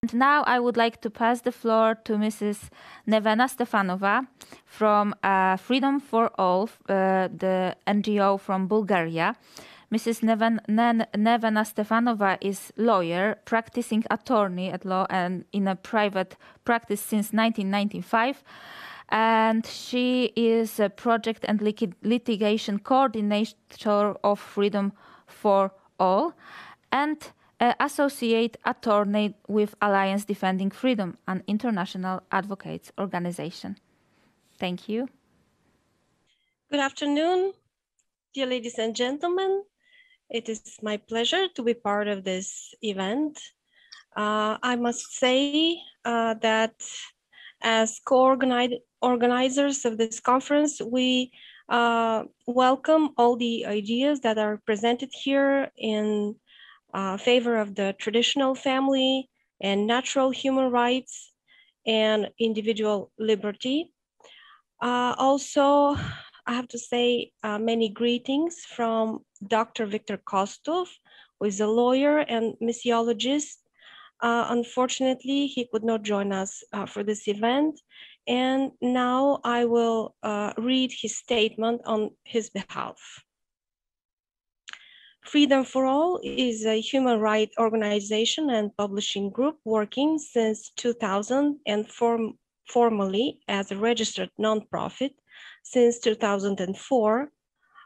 And now I would like to pass the floor to Mrs. Nevena Stefanova from Freedom for All, the NGO from Bulgaria. Mrs. Nevena Stefanova is lawyer, practicing attorney at law and in a private practice since 1995. And she is a project and litigation coordinator of Freedom for All and associate attorney with Alliance Defending Freedom, an international advocates organization. Thank you. Good afternoon, dear ladies and gentlemen. It is my pleasure to be part of this event. I must say that as co-organizers of this conference, we welcome all the ideas that are presented here in favor of the traditional family and natural human rights and individual liberty. Also, I have to say many greetings from Dr. Viktor Kostov, who is a lawyer and missiologist. Unfortunately, he could not join us for this event. And now I will read his statement on his behalf. Freedom for All is a human rights organization and publishing group working since 2000 and formally as a registered nonprofit since 2004.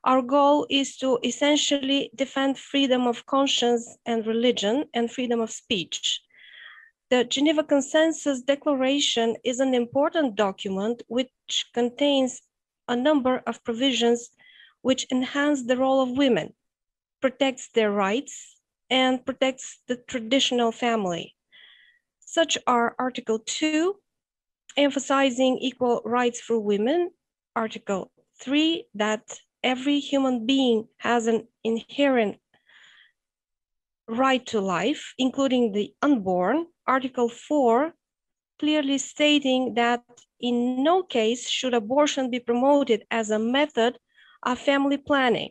Our goal is to essentially defend freedom of conscience and religion and freedom of speech. The Geneva Consensus Declaration is an important document which contains a number of provisions which enhance the role of women, protects their rights, and protects the traditional family. Such are Article 2, emphasizing equal rights for women, Article 3, that every human being has an inherent right to life, including the unborn, Article 4, clearly stating that in no case should abortion be promoted as a method of family planning,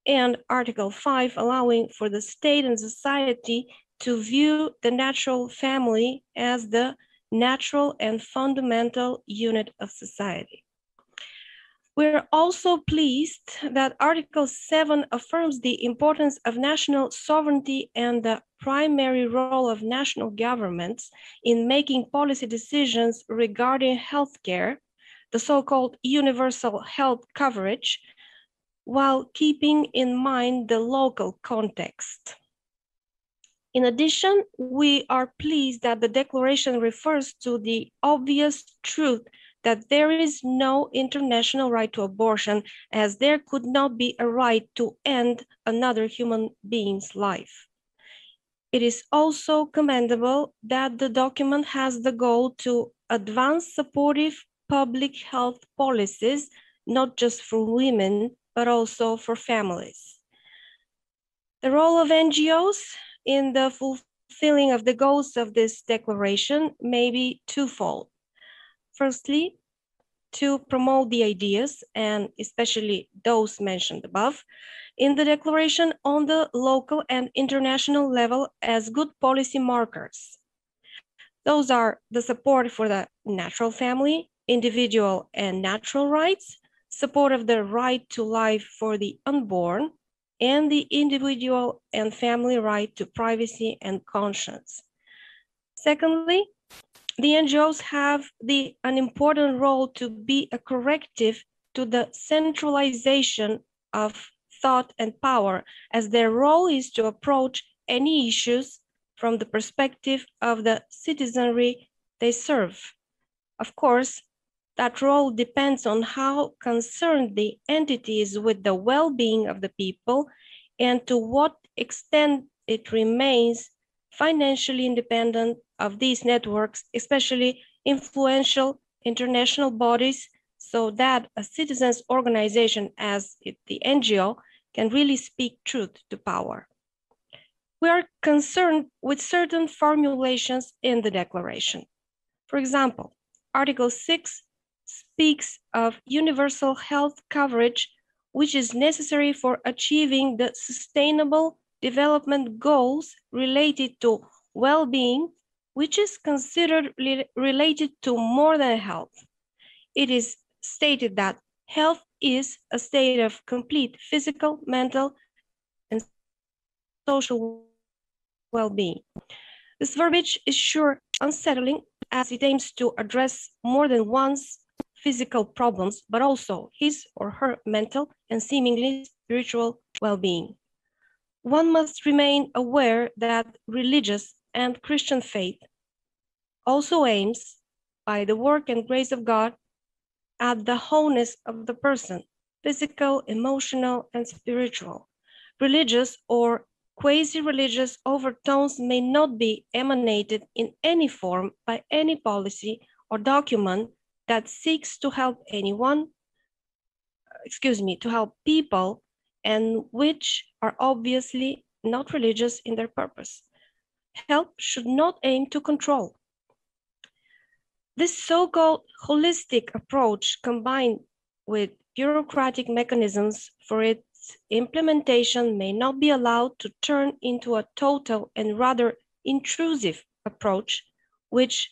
and Article 5 allowing for the state and society to view the natural family as the natural and fundamental unit of society. We're also pleased that Article 7 affirms the importance of national sovereignty and the primary role of national governments in making policy decisions regarding healthcare, the so-called universal health coverage, while keeping in mind the local context. In addition, we are pleased that the declaration refers to the obvious truth that there is no international right to abortion, as there could not be a right to end another human being's life. It is also commendable that the document has the goal to advance supportive public health policies, not just for women, but also for families. The role of NGOs in the fulfilling of the goals of this declaration may be twofold. Firstly, to promote the ideas, and especially those mentioned above, in the declaration on the local and international level as good policy markers. Those are the support for the natural family, individual and natural rights, support of the right to life for the unborn, and the individual and family right to privacy and conscience. Secondly, the NGOs have an important role to be a corrective to the centralization of thought and power, as their role is to approach any issues from the perspective of the citizenry they serve. Of course, that role depends on how concerned the entity is with the well-being of the people and to what extent it remains financially independent of these networks, especially influential international bodies, so that a citizens' organization as the NGO can really speak truth to power. We are concerned with certain formulations in the declaration. For example, Article 6 speaks of universal health coverage, which is necessary for achieving the sustainable development goals related to well-being, which is considered related to more than health. It is stated that health is a state of complete physical, mental, and social well-being. This verbiage is sure unsettling as it aims to address more than one's physical problems, but also his or her mental and seemingly spiritual well-being. One must remain aware that religious and Christian faith also aims, by the work and grace of God, at the wholeness of the person, physical, emotional, and spiritual. Religious or quasi-religious overtones may not be emanated in any form by any policy or document that seeks to help to help people, and which are obviously not religious in their purpose. Help should not aim to control. This so-called holistic approach, combined with bureaucratic mechanisms for its implementation, may not be allowed to turn into a total and rather intrusive approach, which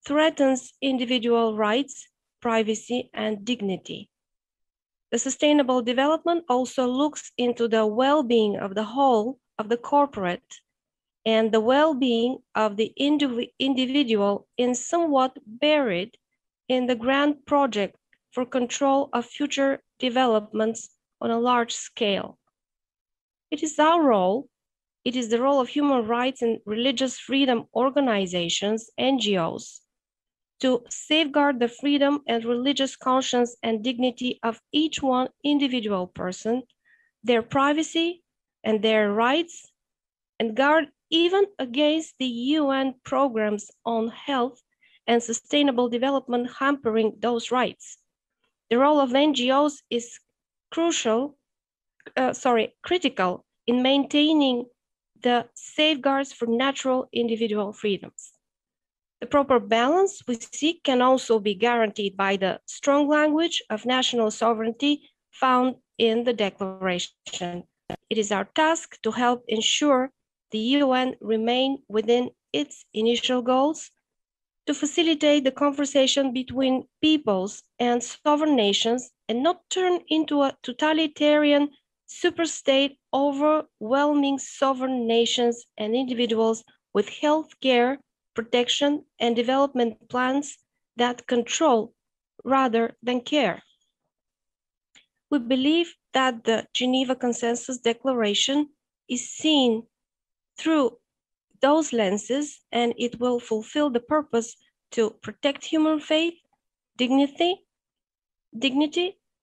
threatens individual rights, privacy, and dignity. The sustainable development also looks into the well-being of the whole of the corporate and the well-being of the individual is somewhat buried in the grand project for control of future developments on a large scale. It is our role, it is the role of human rights and religious freedom organizations, NGOs, to safeguard the freedom and religious conscience and dignity of each one individual person, their privacy and their rights, and guard even against the UN programs on health and sustainable development hampering those rights. The role of NGOs is critical in maintaining the safeguards for natural individual freedoms. The proper balance we seek can also be guaranteed by the strong language of national sovereignty found in the declaration. It is our task to help ensure the UN remain within its initial goals, to facilitate the conversation between peoples and sovereign nations, and not turn into a totalitarian superstate overwhelming sovereign nations and individuals with health care, protection, and development plans that control rather than care. We believe that the Geneva Consensus Declaration is seen through those lenses, and it will fulfill the purpose to protect human faith, dignity,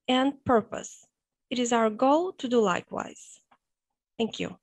and purpose. It is our goal to do likewise. Thank you.